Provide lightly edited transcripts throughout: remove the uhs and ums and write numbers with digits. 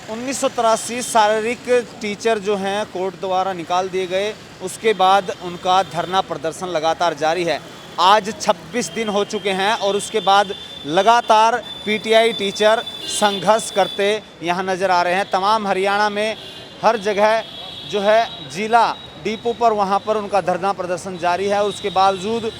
1983 शारीरिक टीचर जो हैं कोर्ट द्वारा निकाल दिए गए, उसके बाद उनका धरना प्रदर्शन लगातार जारी है। आज 26 दिन हो चुके हैं और उसके बाद लगातार पीटीआई टीचर संघर्ष करते यहाँ नज़र आ रहे हैं। तमाम हरियाणा में हर जगह जो है जिला डिपो पर वहाँ पर उनका धरना प्रदर्शन जारी है। और उसके बावजूद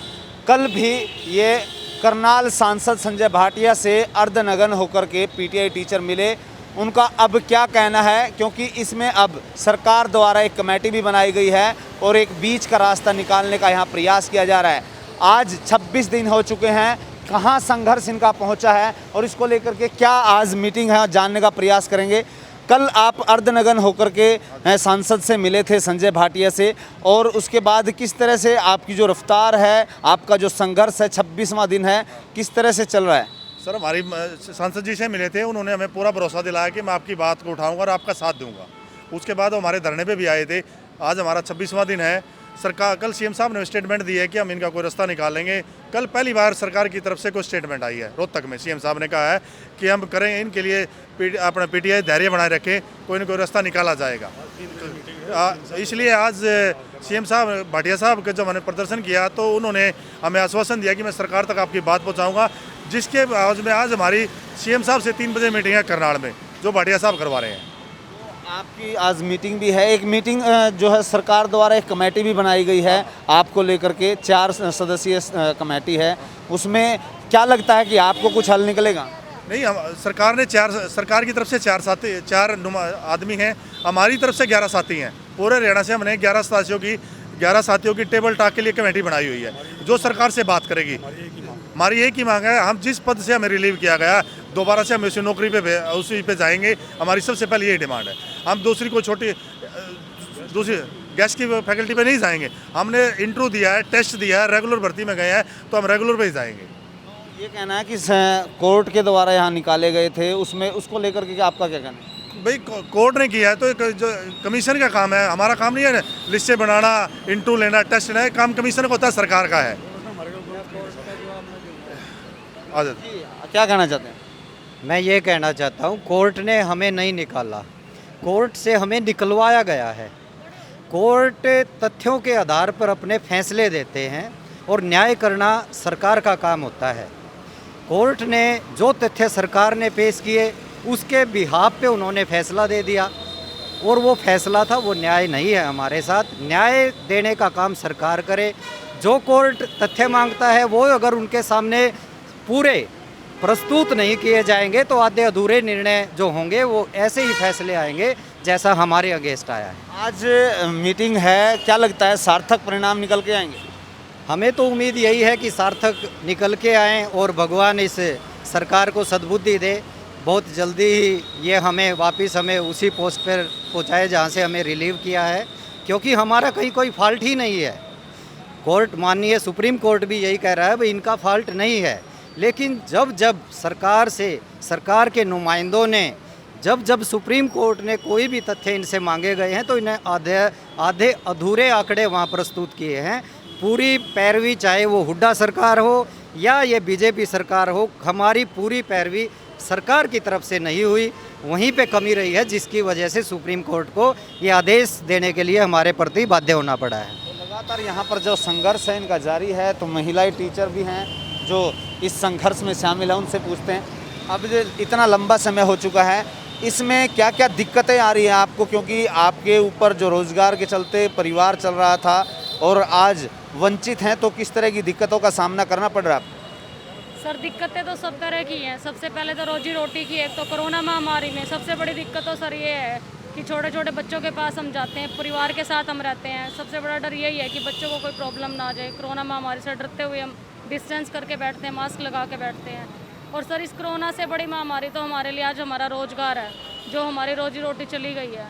कल भी ये करनाल सांसद संजय भाटिया से अर्धनग्न होकर के पीटीआई टीचर मिले। उनका अब क्या कहना है, क्योंकि इसमें अब सरकार द्वारा एक कमेटी भी बनाई गई है और एक बीच का रास्ता निकालने का यहाँ प्रयास किया जा रहा है। आज 26 दिन हो चुके हैं, कहाँ संघर्ष इनका पहुँचा है और इसको लेकर के क्या आज मीटिंग है जानने का प्रयास करेंगे। कल आप अर्धनग्न होकर के सांसद से मिले थे संजय भाटिया से, और उसके बाद किस तरह से आपकी जो रफ्तार है, आपका जो संघर्ष है, 26वां दिन है, किस तरह से चल रहा है? सर, हमारी सांसद जी से मिले थे, उन्होंने हमें पूरा भरोसा दिलाया कि मैं आपकी बात को उठाऊंगा और आपका साथ दूंगा। उसके बाद वो हमारे धरने पे भी आए थे। आज हमारा 26वां दिन है। सरकार कल सीएम साहब ने स्टेटमेंट दी है कि हम इनका कोई रास्ता निकालेंगे। कल पहली बार सरकार की तरफ से कोई स्टेटमेंट आई है। रोहतक में सीएम साहब ने कहा है कि हम करेंगे, इनके लिए अपना पीटीआई धैर्य बनाए रखे, कोई ना कोई रास्ता निकाला जाएगा। इसलिए आज सीएम साहब भाटिया साहब का जब हमने प्रदर्शन किया तो उन्होंने हमें आश्वासन दिया कि मैं सरकार तक आपकी बात पहुँचाऊँगा, जिसके आज में आज हमारी सीएम साहब से 3 बजे मीटिंग है करनाल में, जो भाटिया साहब करवा रहे हैं। आपकी आज मीटिंग भी है। एक मीटिंग जो है सरकार द्वारा एक कमेटी भी बनाई गई है आपको लेकर के, 4 सदस्यीय कमेटी है। उसमें क्या लगता है कि आपको कुछ हल निकलेगा? नहीं, हम सरकार की तरफ से 4 आदमी हैं, हमारी तरफ से 11 साथी हैं। पूरे हरियाणा से हमने 11 साथियों की टेबल टॉक के लिए कमेटी बनाई हुई है, जो सरकार से बात करेगी। हमारी एक ही मांग है, हम जिस पद से हमें रिलीव किया गया, दोबारा से हम उसी नौकरी पे उसी पे जाएंगे। हमारी सबसे पहले यही डिमांड है। हम दूसरी गैस की फैकल्टी पे नहीं जाएंगे। हमने इंटरव्यू दिया है, टेस्ट दिया है, रेगुलर भर्ती में गए हैं, तो हम रेगुलर पे ही जाएंगे। ये कहना है कि कोर्ट के द्वारा यहाँ निकाले गए थे, उसमें उसको लेकर के आपका क्या कहना है? भाई, कोर्ट ने किया है तो जो कमीशन का काम है, हमारा काम नहीं है लिस्टें बनाना, इंटरव्यू लेना, टेस्ट लेना। काम कमीशन का होता है, सरकार का है। क्या कहना चाहते हैं? मैं ये कहना चाहता हूँ, कोर्ट ने हमें नहीं निकाला, कोर्ट से हमें निकलवाया गया है। कोर्ट तथ्यों के आधार पर अपने फैसले देते हैं और न्याय करना सरकार का काम होता है। कोर्ट ने जो तथ्य सरकार ने पेश किए उसके बिहाफ पे उन्होंने फैसला दे दिया, और वो फैसला था, वो न्याय नहीं है हमारे साथ। न्याय देने का काम सरकार करे। जो कोर्ट तथ्य मांगता है वो अगर उनके सामने पूरे प्रस्तुत नहीं किए जाएंगे तो आधे अधूरे निर्णय जो होंगे वो ऐसे ही फैसले आएंगे जैसा हमारे अगेंस्ट आया है। आज मीटिंग है, क्या लगता है सार्थक परिणाम निकल के आएंगे? हमें तो उम्मीद यही है कि सार्थक निकल के आएँ और भगवान इस सरकार को सद्बुद्धि दे। बहुत जल्दी ही ये हमें उसी पोस्ट पर पहुँचाए जहाँ से हमें रिलीव किया है, क्योंकि हमारा कहीं कोई फॉल्ट ही नहीं है। कोर्ट, माननीय सुप्रीम कोर्ट भी यही कह रहा है भाई इनका फॉल्ट नहीं है। लेकिन जब सरकार के नुमाइंदों ने जब सुप्रीम कोर्ट ने कोई भी तथ्य इनसे मांगे गए हैं तो इन्हें आधे अधूरे आंकड़े वहाँ प्रस्तुत किए हैं। पूरी पैरवी, चाहे वो हुड्डा सरकार हो या ये बीजेपी सरकार हो, हमारी पूरी पैरवी सरकार की तरफ से नहीं हुई। वहीं पे कमी रही है, जिसकी वजह से सुप्रीम कोर्ट को ये आदेश देने के लिए हमारे प्रति बाध्य होना पड़ा है। तो लगातार यहाँ पर जो संघर्ष है इनका जारी है। तो महिलाएं टीचर भी हैं जो इस संघर्ष में शामिल है, उनसे पूछते हैं। अब जो इतना लंबा समय हो चुका है, इसमें क्या क्या दिक्कतें आ रही हैं आपको, क्योंकि आपके ऊपर जो रोज़गार के चलते परिवार चल रहा था और आज वंचित हैं, तो किस तरह की दिक्कतों का सामना करना पड़ रहा है? सर, दिक्कतें तो सब तरह की हैं। सबसे पहले तो रोजी रोटी की। एक तो कोरोना महामारी में सबसे बड़ी दिक्कत तो सर ये है कि छोटे छोटे बच्चों के पास हम जाते हैं, परिवार के साथ हम रहते हैं। सबसे बड़ा डर यही है कि बच्चों को कोई प्रॉब्लम ना आ जाए। कोरोना महामारी से डरते हुए हम डिस्टेंस करके बैठते हैं, मास्क लगा के बैठते हैं। और सर, इस कोरोना से बड़ी महामारी तो हमारे लिए आज हमारा रोज़गार है, जो हमारी रोजी रोटी चली गई है।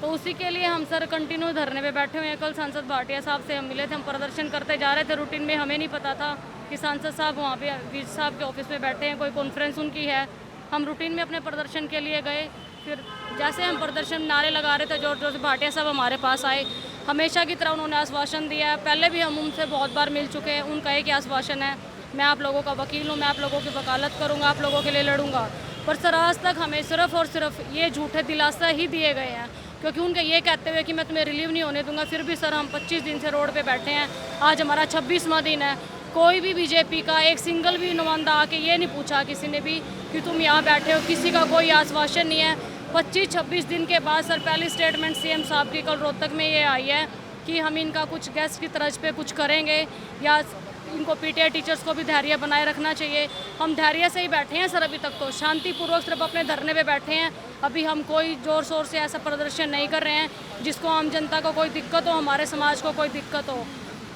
तो उसी के लिए हम सर कंटिन्यू धरने पे बैठे हुए हैं। कल सांसद भाटिया साहब से हम मिले थे, हम प्रदर्शन करते जा रहे थे रूटीन में। हमें नहीं पता था कि सांसद साहब वहाँ पे बीज साहब के ऑफिस में बैठे हैं, कोई कॉन्फ्रेंस उनकी है। हम रूटीन में अपने प्रदर्शन के लिए गए। फिर जैसे हम प्रदर्शन नारे लगा रहे थे, जोर जोर से भाटिया साहब हमारे पास आए। हमेशा की तरह उन्होंने आश्वासन दिया है। पहले भी हम उनसे बहुत बार मिल चुके हैं। उनका एक आश्वासन है, मैं आप लोगों का वकील हूँ, मैं आप लोगों की वकालत करूँगा, आप लोगों के लिए लड़ूंगा। पर सर आज तक हमें सिर्फ और सिर्फ ये झूठे दिलासा ही दिए गए हैं, क्योंकि उनके ये कहते हुए कि मैं तुम्हें रिलीव नहीं होने दूंगा, फिर भी सर हम 25 दिन से रोड पे बैठे हैं। आज हमारा 26वां दिन है। कोई भी बीजेपी का एक सिंगल भी नुमाइंदा आके ये नहीं पूछा किसी ने भी कि तुम यहाँ बैठे हो, किसी का कोई आश्वासन नहीं है। 25-26 दिन के बाद सर पहली स्टेटमेंट सीएम साहब की कल रोहतक में ये आई है कि हम इनका कुछ गेस्ट की तर्ज पे कुछ करेंगे, या इनको पीटीआई टीचर्स को भी धैर्य बनाए रखना चाहिए। हम धैर्य से ही बैठे हैं सर, अभी तक तो शांतिपूर्वक सिर्फ अपने धरने पे बैठे हैं। अभी हम कोई ज़ोर शोर से ऐसा प्रदर्शन नहीं कर रहे हैं जिसको आम जनता को कोई दिक्कत हो, हमारे समाज को कोई दिक्कत हो।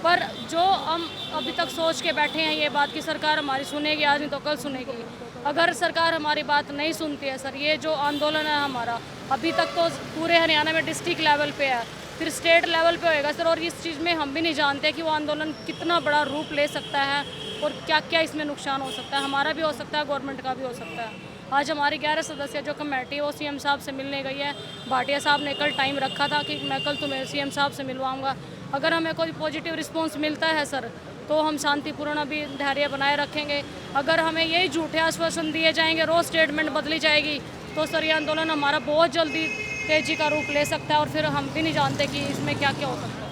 पर जो हम अभी तक सोच के बैठे हैं ये बात कि सरकार हमारी सुनेगी, आज नहीं तो कल सुनेगी। अगर सरकार हमारी बात नहीं सुनती है सर, ये जो आंदोलन है हमारा अभी तक तो पूरे हरियाणा में डिस्ट्रिक्ट लेवल पे है, फिर स्टेट लेवल पे होएगा सर। और इस चीज़ में हम भी नहीं जानते कि वो आंदोलन कितना बड़ा रूप ले सकता है और क्या क्या इसमें नुकसान हो सकता है। हमारा भी हो सकता है, गवर्नमेंट का भी हो सकता है। आज हमारी 11 सदस्य जो कमेटी है वो सीएम साहब से मिलने गई है। भाटिया साहब ने कल टाइम रखा था कि मैं कल तुम्हें सीएम साहब से मिलवाऊंगा। अगर हमें कोई पॉजिटिव रिस्पॉन्स मिलता है सर तो हम शांतिपूर्ण अभी धैर्य बनाए रखेंगे। अगर हमें यही झूठे आश्वासन दिए जाएंगे, रोज़ स्टेटमेंट बदली जाएगी, तो सर ये आंदोलन हमारा बहुत जल्दी तेजी का रूप ले सकता है और फिर हम भी नहीं जानते कि इसमें क्या क्या हो सकता है।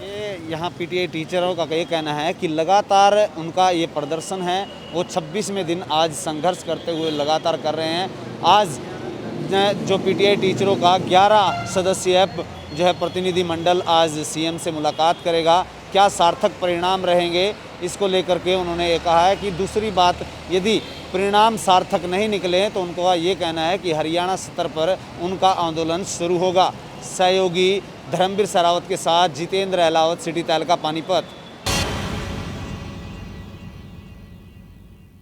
ये यहाँ पीटीआई टीचरों का ये कहना है कि लगातार उनका ये प्रदर्शन है वो 26वें दिन आज संघर्ष करते हुए लगातार कर रहे हैं। आज जो पीटीआई टीचरों का 11 सदस्यीय जो है प्रतिनिधि मंडल आज सीएम से मुलाकात करेगा। क्या सार्थक परिणाम रहेंगे इसको लेकर के उन्होंने ये कहा है कि दूसरी बात, यदि परिणाम सार्थक नहीं निकले तो उनका ये कहना है कि हरियाणा स्तर पर उनका आंदोलन शुरू होगा। सहयोगी धर्मवीर सरावत के साथ जितेंद्र अहलावत, सिटी तहलका, पानीपत।